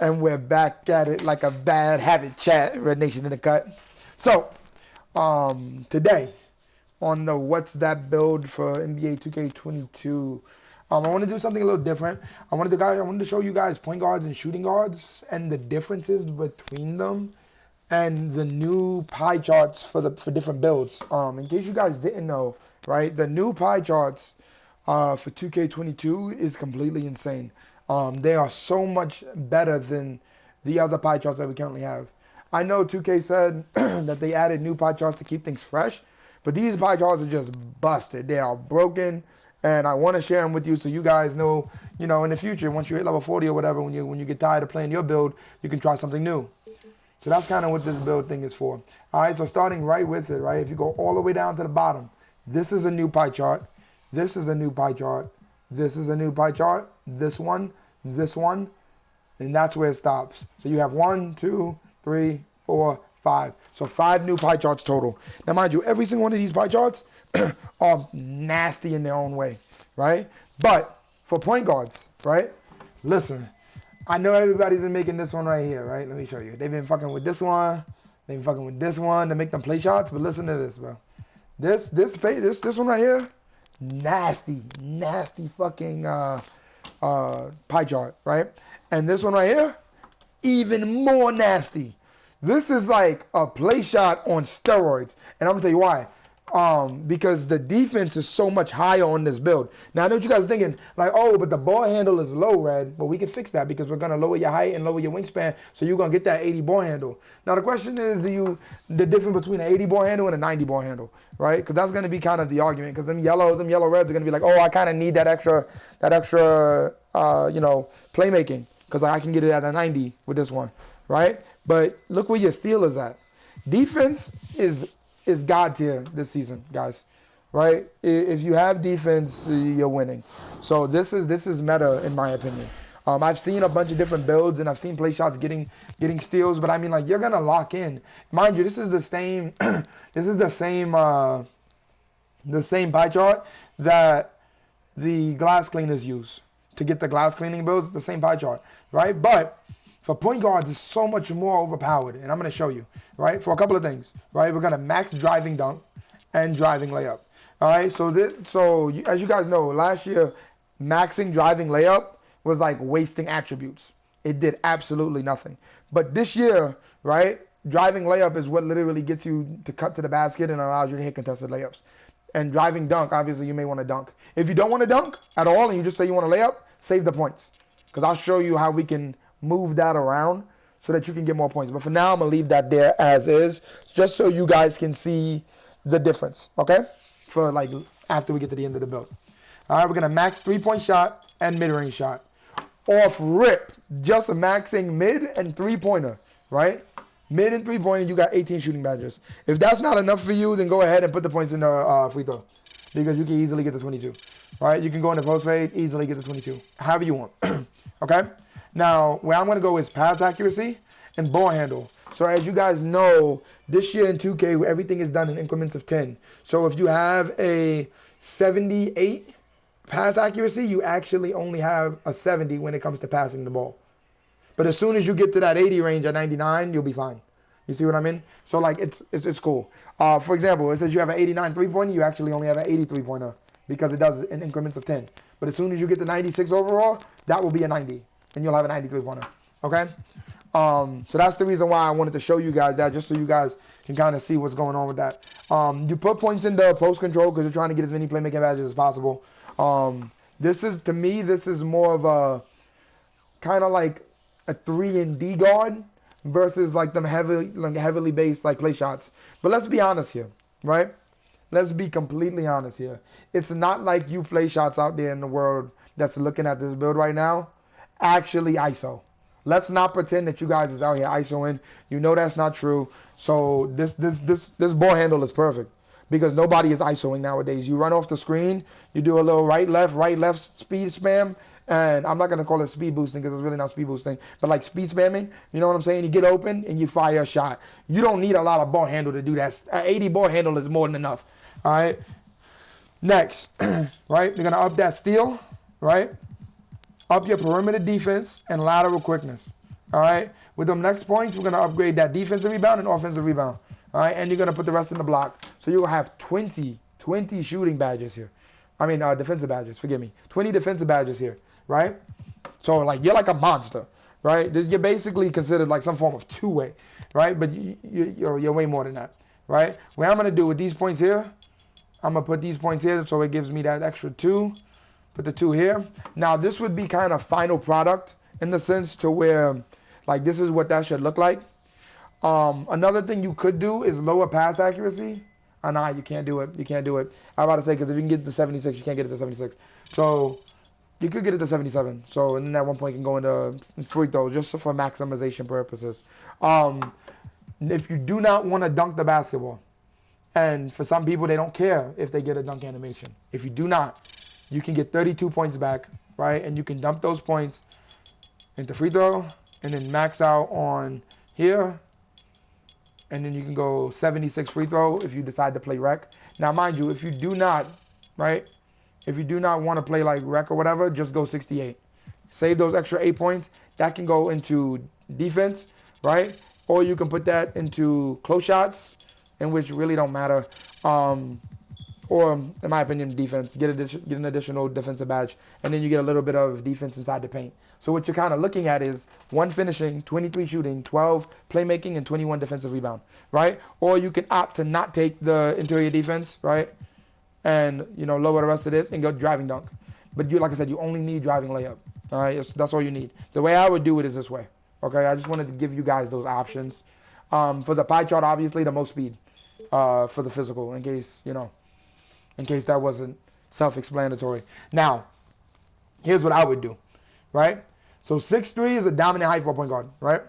And we're back at it like a bad habit, chat. Rednation in the cut. So, today on the What's That build for NBA 2K22, I want to do something a little different. I wanted to show you guys point guards and shooting guards and the differences between them, and the new pie charts for different builds. In case you guys didn't know, right? The new pie charts for 2K22 is completely insane. They are so much better than the other pie charts that we currently have. I know 2K said that they added new pie charts to keep things fresh, but these pie charts are just busted. They are broken, and I want to share them with you so you guys know, in the future, once you hit level 40 or whatever, when you get tired of playing your build, you can try something new. So that's kind of what this build thing is for. All right, so starting right with it, right? If you go all the way down to the bottom, this is a new pie chart. This is a new pie chart. This is a new pie chart. This one, and that's where it stops. So you have 1, 2, 3, 4, 5. So 5 new pie charts total. Now, mind you, every single one of these pie charts are nasty in their own way, right? But for point guards, right? Listen, I know everybody's been making this one right here, right? Let me show you. They've been fucking with this one. They've been fucking with this one to make them play shots. But listen to this, bro. This one right here, nasty fucking pie chart, right? And this one right here, even more nasty. This is like a play shot on steroids, and I'm gonna tell you why. Because the defense is so much higher on this build. Now I know what you guys are thinking, like, oh, but the ball handle is low, Red. But we can fix that because we're gonna lower your height and lower your wingspan, so you're gonna get that 80 ball handle. Now the question is, the difference between an 80 ball handle and a 90 ball handle, right? Because that's gonna be kind of the argument. Because them yellow reds are gonna be like, oh, I kind of need that extra, playmaking, because I can get it at a 90 with this one, right? But look where your steal is at. Defense is God tier this season, guys, right? If you have defense, you're winning. So this is meta in my opinion. I've seen a bunch of different builds, and I've seen play shots getting steals, but I mean, like, you're gonna lock in. Mind you, this is the same pie chart that the glass cleaners use to get the glass cleaning builds. The same pie chart, right? But for point guards, it's so much more overpowered, and I'm going to show you, right, for a couple of things, right? We're going to max driving dunk and driving layup, all right? So as you guys know, last year, maxing driving layup was like wasting attributes. It did absolutely nothing. But this year, right, driving layup is what literally gets you to cut to the basket and allows you to hit contested layups. And driving dunk, obviously, you may want to dunk. If you don't want to dunk at all and you just say you want to layup, save the points, because I'll show you how we can move that around so that you can get more points. But for now, I'm going to leave that there as is, just so you guys can see the difference, okay? For like after we get to the end of the build. All right, we're going to max 3-point shot and mid-range shot. Off rip, just maxing mid and 3-pointer, right? Mid and 3-pointer, you got 18 shooting badges. If that's not enough for you, then go ahead and put the points in the free throw, because you can easily get to 22. All right, you can go in the post fade, easily get to 22, however you want, okay? Now, where I'm going to go is pass accuracy and ball handle. So as you guys know, this year in 2K, everything is done in increments of 10. So if you have a 78 pass accuracy, you actually only have a 70 when it comes to passing the ball. But as soon as you get to that 80 range at 99, you'll be fine. You see what I mean? So like it's cool. For example, it says you have an 89 3-pointer, you actually only have an 80 3-pointer because it does in increments of 10. But as soon as you get to 96 overall, that will be a 90. And you'll have a 93-pointer, okay? So that's the reason why I wanted to show you guys that, just so you guys can kind of see what's going on with that. You put points in the post control because you're trying to get as many playmaking badges as possible. To me, this is more of a kind of like a 3-and-D guard versus like them heavily based like play shots. But let's be honest here, right? Let's be completely honest here. It's not like you play shots out there in the world that's looking at this build right now actually ISO. Let's not pretend that you guys is out here ISOing. You know that's not true. So this ball handle is perfect because nobody is ISOing nowadays. You run off the screen, you do a little right left speed spam, and I'm not gonna call it speed boosting because it's really not speed boosting, but like speed spamming. You know what I'm saying? You get open and you fire a shot. You don't need a lot of ball handle to do that. 80 ball handle is more than enough. All right. Next, right? You're gonna up that steal, right? Up your perimeter defense and lateral quickness. All right. With them next points, we're going to upgrade that defensive rebound and offensive rebound. All right. And you're going to put the rest in the block. So you'll have 20 shooting badges here. I mean, defensive badges. Forgive me. 20 defensive badges here. Right. So like you're like a monster. Right. You're basically considered like some form of two-way. Right. But you're way more than that. Right. What I'm going to do with these points here, I'm going to put these points here so it gives me that extra 2. Put the 2 here. Now this would be kind of final product in the sense to where like this is what that should look like. Another thing you could do is lower pass accuracy. Nah, you can't do it. You can't do it. I'm about to say because if you can get it to 76, you can't get it to 76. So you could get it to 77. So and then at one point you can go into free throws just for maximization purposes. If you do not want to dunk the basketball, and for some people they don't care if they get a dunk animation. If you do not, you can get 32 points back, right? And you can dump those points into free throw and then max out on here. And then you can go 76 free throw if you decide to play rec. Now, mind you, if you do not, right? If you do not want to play like rec or whatever, just go 68. Save those extra 8 points. That can go into defense, right? Or you can put that into close shots, in which really don't matter. Or, in my opinion, defense. Get an additional defensive badge. And then you get a little bit of defense inside the paint. So what you're kind of looking at is 1 finishing, 23 shooting, 12 playmaking, and 21 defensive rebound, right? Or you can opt to not take the interior defense, right? And, you know, lower the rest of this and go driving dunk. But you, like I said, you only need driving layup. All right, that's all you need. The way I would do it is this way. Okay, I just wanted to give you guys those options. For the pie chart, obviously, the most speed for the physical, in case, you know, in case that wasn't self-explanatory. Now, here's what I would do, right? So 6'3" is a dominant height for a point guard, right?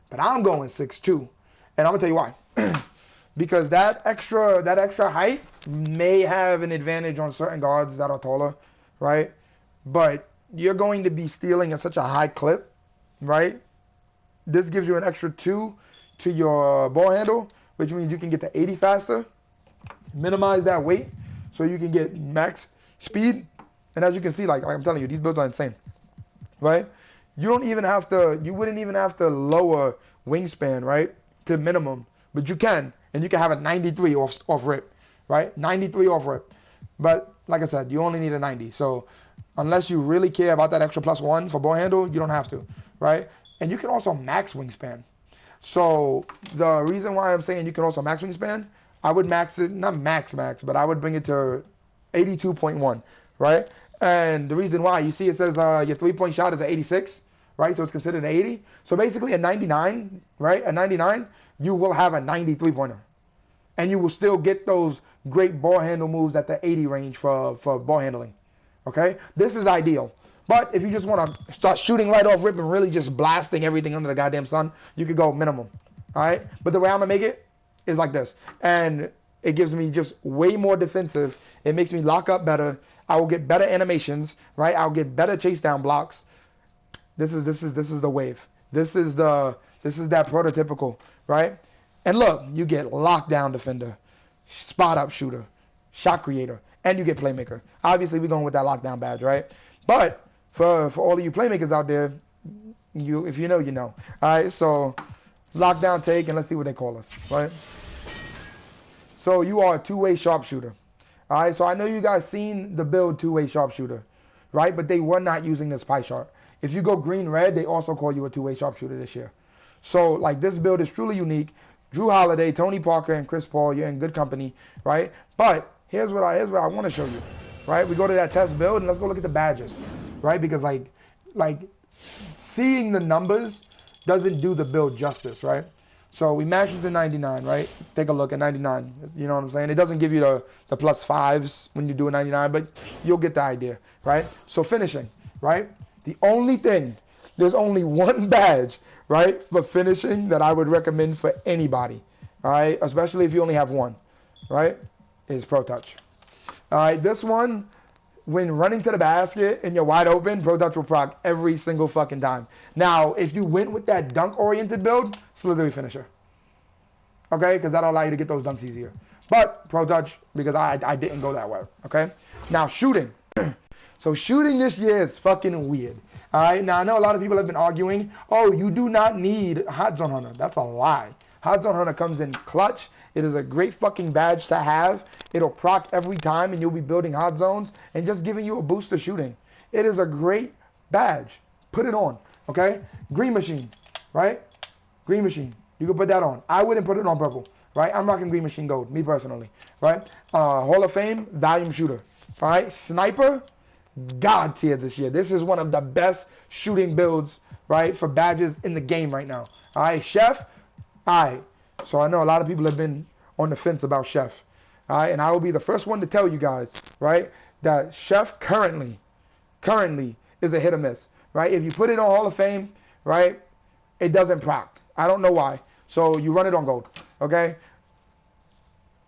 But I'm going 6'2", and I'm gonna tell you why. Because that extra height may have an advantage on certain guards that are taller, right? But you're going to be stealing at such a high clip, right? This gives you an extra 2 to your ball handle, which means you can get to 80 faster, minimize that weight, so you can get max speed. And as you can see, like I'm telling you, these builds are insane, right? You wouldn't even have to lower wingspan, right, to minimum, but you can, and you can have a 93 off rip, right? 93 off rip. But like I said, you only need a 90. So unless you really care about that extra +1 for ball handle, you don't have to, right? And you can also max wingspan. So the reason why I'm saying you can also max wingspan, I would max it, not max, but I would bring it to 82.1, right? And the reason why, you see it says your 3-point shot is an 86, right? So it's considered an 80. So basically a 99, right? A 99, you will have a 93-pointer. And you will still get those great ball handle moves at the 80 range for ball handling, okay? This is ideal. But if you just want to start shooting right off rip and really just blasting everything under the goddamn sun, you could go minimum, all right? But the way I'm going to make it is like this. And it gives me just way more defensive. It makes me lock up better. I will get better animations, right? I'll get better chase down blocks. This is the wave. This is that prototypical, right? And look, you get lockdown defender, spot up shooter, shot creator, and you get playmaker. Obviously, we're going with that lockdown badge, right? But for all of you playmakers out there, if you know, you know. All right, so lockdown take, and let's see what they call us, right? So you are a two-way sharpshooter. All right, so I know you guys seen the build two-way sharpshooter, right? But they were not using this pie chart. If you go green-red, they also call you a two-way sharpshooter this year. So like this build is truly unique. Drew Holiday, Tony Parker, and Chris Paul, you're in good company, right? But here's what I want to show you, right? We go to that test build and let's go look at the badges, right? Because like seeing the numbers doesn't do the build justice, right? So we maxed it to 99, right? Take a look at 99. You know what I'm saying? It doesn't give you the +5s when you do a 99, but you'll get the idea, right? So finishing, right? The only thing, there's only one badge, right, for finishing that I would recommend for anybody, all right? Especially if you only have one, right? Is Pro Touch. All right, this one, when running to the basket and you're wide open, Pro Touch will proc every single fucking time. Now, if you went with that dunk-oriented build, Slithery finisher. Okay, because that'll allow you to get those dunks easier. But Pro Touch, because I didn't go that way, okay? Now, shooting. So shooting this year is fucking weird. All right. Now I know a lot of people have been arguing, oh, you do not need Hot Zone Hunter. That's a lie. Hot Zone Hunter comes in clutch. It is a great fucking badge to have. It'll proc every time and you'll be building hot zones and just giving you a boost to shooting. It is a great badge. Put it on, okay? Green Machine, right? Green Machine. You can put that on. I wouldn't put it on purple, right? I'm rocking Green Machine Gold, me personally, right? Hall of Fame, Volume Shooter, all right? Sniper, God tier this year. This is one of the best shooting builds, right, for badges in the game right now. All right, Chef, all right. So I know a lot of people have been on the fence about Chef, all right? And I will be the first one to tell you guys, right, that Chef currently is a hit or miss, right? If you put it on Hall of Fame, right, it doesn't proc. I don't know why. So you run it on gold, okay?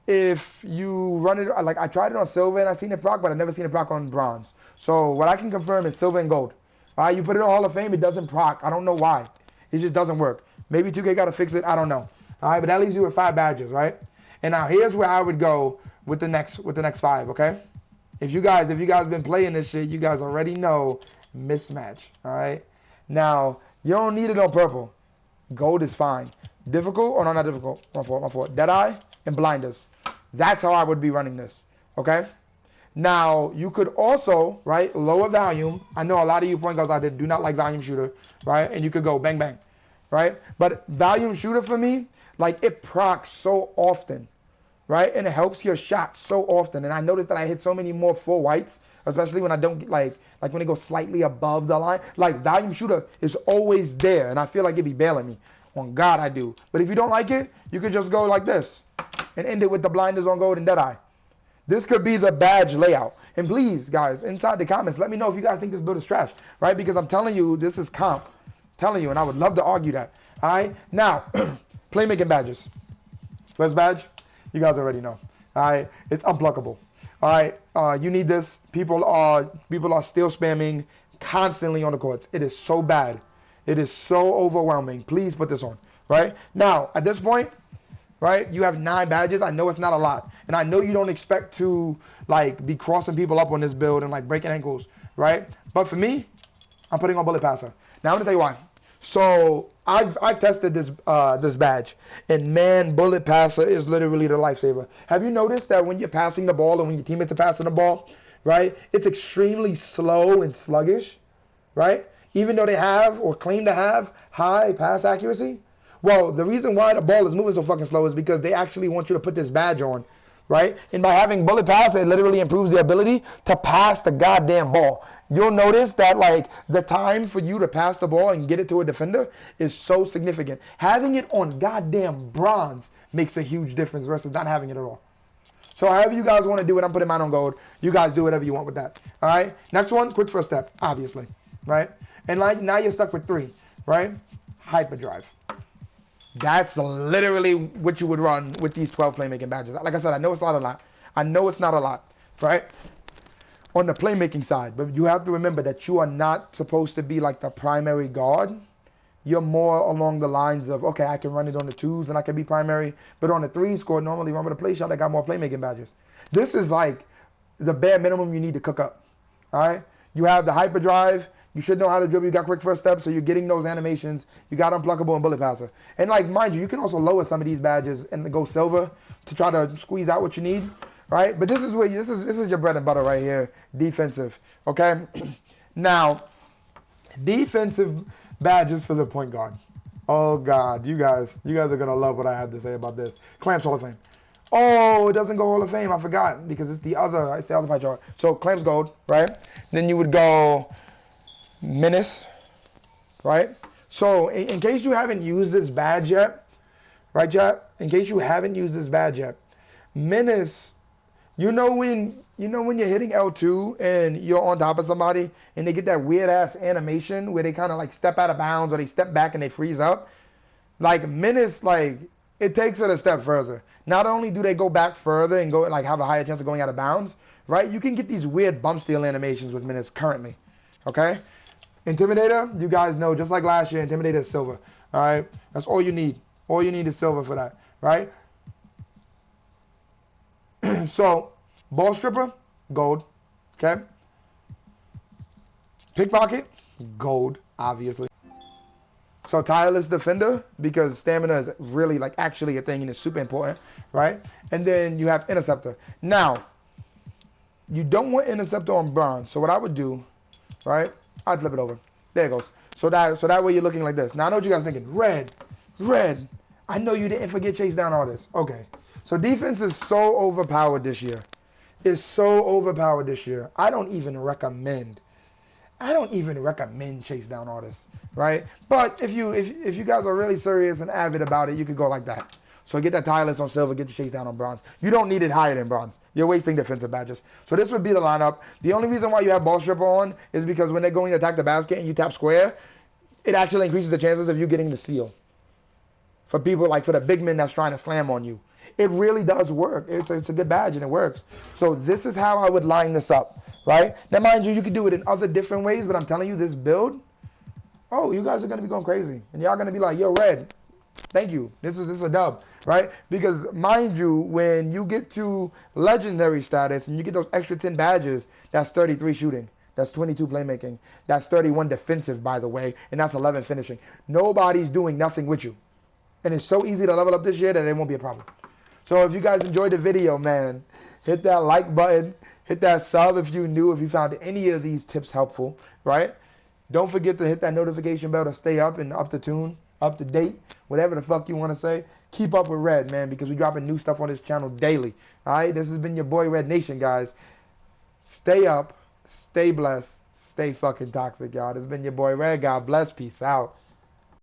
If you run it, like I tried it on silver and I seen it proc, but I never seen it proc on bronze. So what I can confirm is silver and gold. All right, you put it on Hall of Fame, it doesn't proc. I don't know why. It just doesn't work. Maybe 2K got to fix it. I don't know. All right, but that leaves you with 5 badges, right? And now here's where I would go with the next 5, okay? If you guys been playing this shit, you guys already know mismatch, all right? Now, you don't need it on purple. Gold is fine. Difficult, or no, not difficult. My fault. Deadeye and blinders. That's how I would be running this, okay? Now, you could also, right, lower volume. I know a lot of you point guards out there do not like volume shooter, right? And you could go bang, bang, right? But volume shooter for me, like it procs so often, right? And it helps your shot so often. And I noticed that I hit so many more full whites, especially when I don't get like when it goes slightly above the line. Like volume shooter is always there. And I feel like it'd be bailing me. On God, I do. But if you don't like it, you could just go like this and end it with the blinders on gold and Deadeye. This could be the badge layout. And please, guys, inside the comments, let me know if you guys think this build is trash, right? Because I'm telling you, this is comp. I'm telling you, and I would love to argue that. All right? Now, Playmaking Badges. First badge, you guys already know. All right? It's unpluckable. All right? You need this. People are still spamming constantly on the courts. It is so bad. It is so overwhelming. Please put this on, right? Now, at this point, right, you have 9 badges. I know it's not a lot. And I know you don't expect to, like, be crossing people up on this build and, like, breaking ankles, right? But for me, I'm putting on Bullet Passer. Now, I'm going to tell you why. So, I've tested this this badge. And, man, Bullet Passer is literally the lifesaver. Have you noticed that when you're passing the ball and when your teammates are passing the ball, right, it's extremely slow and sluggish, right? Even though they have or claim to have high pass accuracy. Well, the reason why the ball is moving so fucking slow is because they actually want you to put this badge on, right? And by having Bullet Pass, it literally improves the ability to pass the goddamn ball. You'll notice that, like, the time for you to pass the ball and get it to a defender is so significant. Having it on goddamn bronze makes a huge difference versus not having it at all. So however you guys want to do it, I'm putting mine on gold. You guys do whatever you want with that, all right? Next one, quick first step, obviously, right? And like now you're stuck with 3, right? Hyperdrive. That's literally what you would run with these 12 playmaking badges. Like I said, I know it's not a lot. I know it's not a lot, right? On the playmaking side, but you have to remember that you are not supposed to be like the primary guard. You're more along the lines of, okay, I can run it on the 2s and I can be primary, but on the 3s score, normally run with a play shot that got more playmaking badges. This is like the bare minimum you need to cook up, all right? You have the hyperdrive. You should know how to dribble. You got quick first steps, so you're getting those animations. You got unpluckable and Bullet Passer. And like, mind you, you can also lower some of these badges and go silver to try to squeeze out what you need, right? But this is where this is your bread and butter right here, defensive. Okay. Now, defensive badges for the point guard. Oh God, you guys are gonna love what I have to say about this. Clamps Hall of Fame. Oh, it doesn't go Hall of Fame. I forgot because it's the other pie chart. So Clamps Gold, right? Then you would go Menace, right? So in case you haven't used this badge yet, right, chat? In case you haven't used this badge yet, Menace, you know when you're hitting L2 and you're on top of somebody and they get that weird ass animation where they kind of like step out of bounds or they step back and they freeze up? Like Menace, like it takes it a step further. Not only do they go back further and go like have a higher chance of going out of bounds, right? You can get these weird bump steal animations with Menace currently, okay? Intimidator, you guys know, just like last year, Intimidator is silver. All right, that's all you need. All you need is silver for that, right? So, Ball Stripper, gold. Okay. Pickpocket, gold, obviously. So tireless defender, because stamina is really like actually a thing and it's super important, right? And then you have interceptor. Now, you don't want interceptor on bronze. So what I would do, right? I'd flip it over. There it goes. So that way you're looking like this. Now I know what you guys are thinking. Red. I know you didn't forget chase down artists. Okay. So defense is so overpowered this year. It's so overpowered this year. I don't even recommend chase down artists, right? But if you guys are really serious and avid about it, you could go like that. So get that tireless on silver, get your chase down on bronze. You don't need it higher than bronze. You're wasting defensive badges. So this would be the lineup. The only reason why you have ball stripper on is because when they're going to attack the basket and you tap square, it actually increases the chances of you getting the steal. For people like for the big men that's trying to slam on you. It really does work. It's a good badge and it works. So this is how I would line this up, right? Now mind you, you can do it in other different ways, but I'm telling you this build, oh, you guys are going to be going crazy. And y'all going to be like, yo, Red, thank you. This is a dub, right? Because mind you, when you get to legendary status and you get those extra 10 badges, that's 33 shooting. That's 22 playmaking. That's 31 defensive, by the way. And that's 11 finishing. Nobody's doing nothing with you. And it's so easy to level up this year that it won't be a problem. So if you guys enjoyed the video, man, hit that like button. Hit that sub if you found any of these tips helpful, right? Don't forget to hit that notification bell to stay up and up to date, whatever the fuck you want to say. Keep up with Red, man, because we're dropping new stuff on this channel daily. All right, this has been your boy Rednation, guys. Stay up, stay blessed, stay fucking toxic, y'all. This has been your boy Red. God bless. Peace out.